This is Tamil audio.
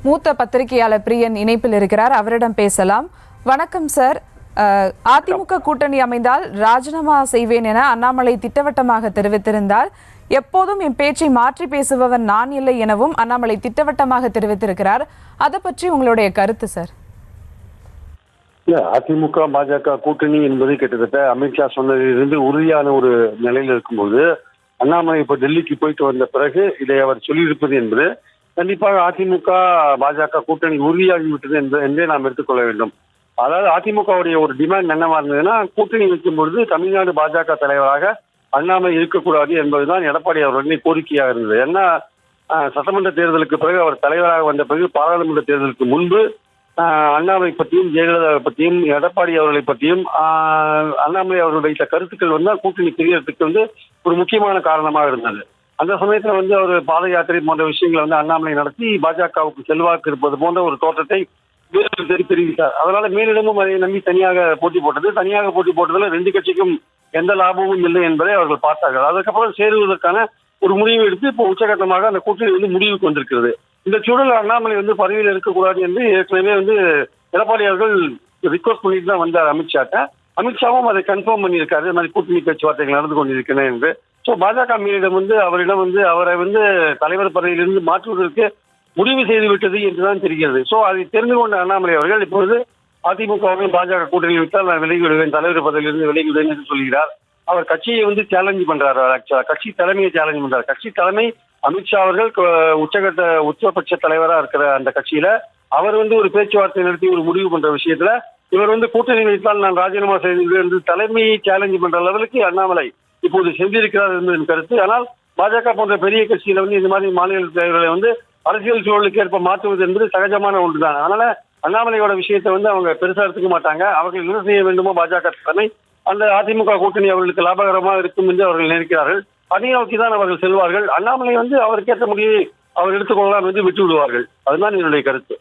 மூத்த பத்திரிகையாளர் பிரியன் இணைப்பில் இருக்கிறார். அவரிடம் பேசலாம். வணக்கம் சார். அதிமுக கூட்டணி அமைந்தால் ராஜினாமா செய்வேன் என அண்ணாமலை திட்டவட்டமாக தெரிவித்திருந்தார். எப்போதும் என் பேச்சை மாற்றி பேசுபவன் நான் இல்லை எனவும் அண்ணாமலை திட்டவட்டமாக தெரிவித்திருக்கிறார். அதை பற்றி உங்களுடைய கருத்து சார்? அதிமுக பாஜக கூட்டணி என்பது கிட்டத்தட்ட அமித்ஷா சொன்னதிலிருந்து உறுதியான ஒரு நிலையில் இருக்கும்போது அண்ணாமலை இப்ப டெல்லிக்கு போயிட்டு வந்த பிறகு இதை அவர் சொல்லியிருப்பது என்பது கண்டிப்பாக அதிமுக பாஜக கூட்டணி உறுதியாகிவிட்டது என்றே நாம் எடுத்துக்கொள்ள வேண்டும். அதாவது அதிமுகவுடைய ஒரு டிமாண்ட் என்னவா இருந்ததுன்னா, கூட்டணி வைக்கும் பொழுது தமிழ்நாடு பாஜக தலைவராக அண்ணாமலை இருக்கக்கூடாது என்பதுதான் எடப்பாடி அவர்களின் கோரிக்கையாக இருந்தது. ஏன்னா சட்டமன்ற தேர்தலுக்கு பிறகு அவர் தலைவராக வந்த பிறகு பாராளுமன்ற தேர்தலுக்கு முன்பு அண்ணாமலை பற்றியும் ஜெயலலிதா பற்றியும் எடப்பாடி அவர்களை பற்றியும் அண்ணாமலை அவர்களுடைய கருத்துக்கள் கூட்டணி பிரியறதுக்கு ஒரு முக்கியமான காரணமாக இருந்தது. அந்த சமயத்துல அவர் பாத யாத்திரை போன்ற விஷயங்களை அண்ணாமலை நடத்தி பாஜகவுக்கு செல்வாக்கு இருப்பது போன்ற ஒரு தோற்றத்தை தெரிவித்தார். அதனால மேலிடமும் அதை நம்பி தனியாக போட்டி போட்டது. தனியாக போட்டி போட்டதுல ரெண்டு கட்சிக்கும் எந்த லாபமும் இல்லை என்பதை அவர்கள் பார்த்தார்கள். அதுக்கப்புறம் சேருவதற்கான ஒரு முடிவு எடுத்து இப்போ உச்சகட்டமாக அந்த கூட்டணி முடிவுக்கு வந்திருக்கிறது. இந்த சூழல் அண்ணாமலை பதவியில் இருக்கக்கூடாது என்று ஏற்கனவே எடப்பாடி அவர்கள் ரிக்வஸ்ட் பண்ணிட்டு தான் வந்தார் அமித்ஷாட்ட. அமித்ஷாவும் அதை கன்ஃபார்ம் பண்ணியிருக்காரு, இந்த மாதிரி கூட்டணி பேச்சுவார்த்தைகள் நடந்து கொண்டிருக்கிறேன் என்று. ஸோ பாஜக மீறிடம் அவரிடம் அவரை தலைவர் பதவியிலிருந்து மாற்றுவதற்கு முடிவு செய்து விட்டது என்றுதான் தெரிகிறது. ஸோ அதை தெரிந்து கொண்ட அண்ணாமலை அவர்கள் இப்பொழுது அதிமுகவையும் பாஜக கூட்டணியில் விட்டால் நான் விலகி விடுவேன், தலைவர் பதவியிலிருந்து விலகி விடுவேன் என்று சொல்கிறார். அவர் கட்சியை சேலஞ்ச் பண்றாரு. ஆக்சுவலா கட்சி தலைமையை சேலஞ்ச் பண்றாரு. கட்சி தலைமை அமித்ஷா அவர்கள் உச்சபட்ச தலைவராக இருக்கிற அந்த கட்சியில அவர் ஒரு பேச்சுவார்த்தை நடத்தி ஒரு முடிவு பண்ற விஷயத்துல இவர் கூட்டணி வைத்தால் நான் ராஜினாமா செய்து என்று தலைமையை சேலஞ்ச் பண்ற லெவலுக்கு அண்ணாமலை இப்போது சென்றிருக்கிறார் என்பதன் கருத்து. ஆனால் பாஜக போன்ற பெரிய கட்சியில இந்த மாதிரி மாநில தலைவர்களை அரசியல் சூழலுக்கு ஏற்ப மாற்றுவது என்பது சகஜமான ஒன்றுதான். அதனால அண்ணாமலையோட விஷயத்தை அவங்க பெருசா எடுத்துக்க மாட்டாங்க. அவர்கள் என்ன செய்ய வேண்டுமோ பாஜக தலைமை அந்த அதிமுக கூட்டணி அவர்களுக்கு லாபகரமாக இருக்கும் என்று அவர்கள் நினைக்கிறார்கள். அதை நோக்கி தான் அவர்கள் செல்வார்கள். அண்ணாமலை அவருக்கேற்ற முடிவை அவர் எடுத்துக்கொள்ளலாம் என்று விட்டு விடுவார்கள். அதுதான் என்னுடைய கருத்து.